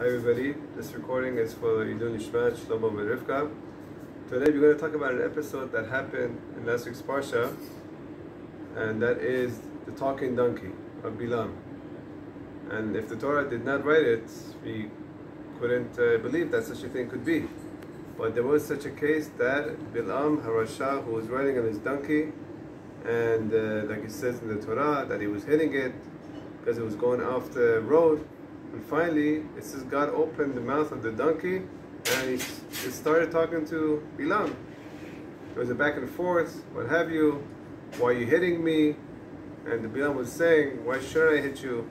Hi everybody, this recording is for Idun Nishmat, Shlomo and Rivka. Today we're going to talk about an episode that happened in last week's Parsha, and that is the talking donkey of Bilam. And if the Torah did not write it, we couldn't believe that such a thing could be. But there was such a case that Bilam Harasha, who was riding on his donkey, and like it says in the Torah, that he was hitting it because it was going off the road. And finally, it says God opened the mouth of the donkey and it started talking to Bilam. There was a back and forth, what have you, why are you hitting me? And the Bilam was saying, why should I hit you?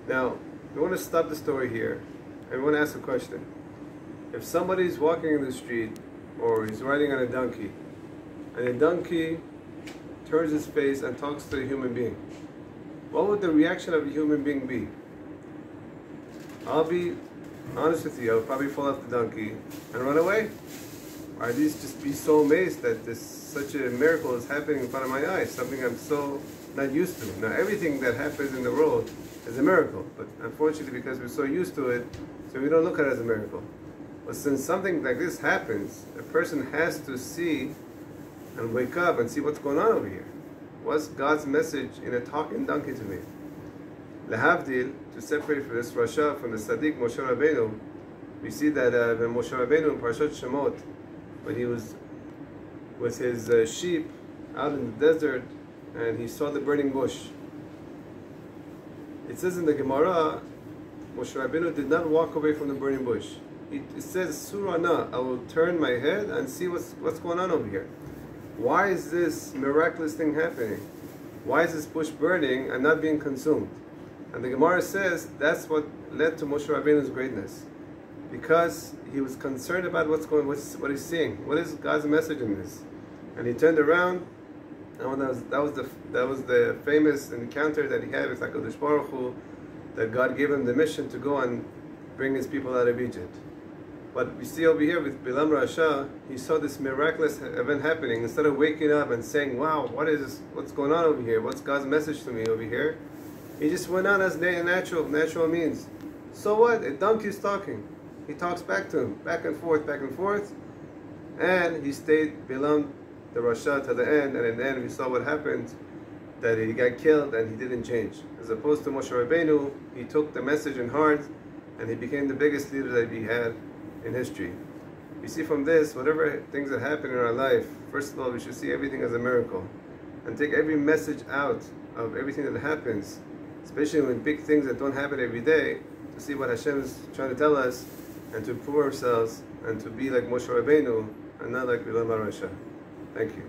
Now, we want to stop the story here and we want to ask a question. If somebody's walking in the street or he's riding on a donkey and a donkey turns his face and talks to a human being, what would the reaction of a human being be? I'll be honest with you, I'll probably fall off the donkey and run away. Or at least just be so amazed that such a miracle is happening in front of my eyes, something I'm so not used to. Now everything that happens in the world is a miracle, but unfortunately because we're so used to it, so we don't look at it as a miracle. But since something like this happens, a person has to see and wake up and see what's going on over here. What's God's message in a talking donkey to me? Lehavdil, to separate from this Rasha from the Sadiq Moshe Rabbeinu, we see that when Moshe Rabbeinu in Parashat Shemot, when he was with his sheep out in the desert and he saw the burning bush, it says in the Gemara, Moshe Rabbeinu did not walk away from the burning bush. It says, Surana, I will turn my head and see what's going on over here. Why is this miraculous thing happening? Why is this bush burning and not being consumed? And the Gemara says that's what led to Moshe Rabbeinu's greatness, because he was concerned about what he's seeing. What is God's message in this? And he turned around, and that was the famous encounter that he had with HaKadosh Baruch Hu, that God gave him the mission to go and bring his people out of Egypt. But we see over here with Bilam Rasha, he saw this miraculous event happening. Instead of waking up and saying, wow, what's going on over here? What's God's message to me over here? He just went on as natural means. So what? A donkey's talking. He talks back to him, back and forth. And he stayed Bilam the Rasha to the end, and in the end we saw what happened, that he got killed and he didn't change. As opposed to Moshe Rabbeinu, he took the message in heart and he became the biggest leader that we had in history. We see from this, whatever things that happen in our life, first of all, we should see everything as a miracle and take every message out of everything that happens, especially when big things that don't happen every day, to see what Hashem is trying to tell us and to improve ourselves and to be like Moshe Rabbeinu and not like Bilam Rasha. Thank you.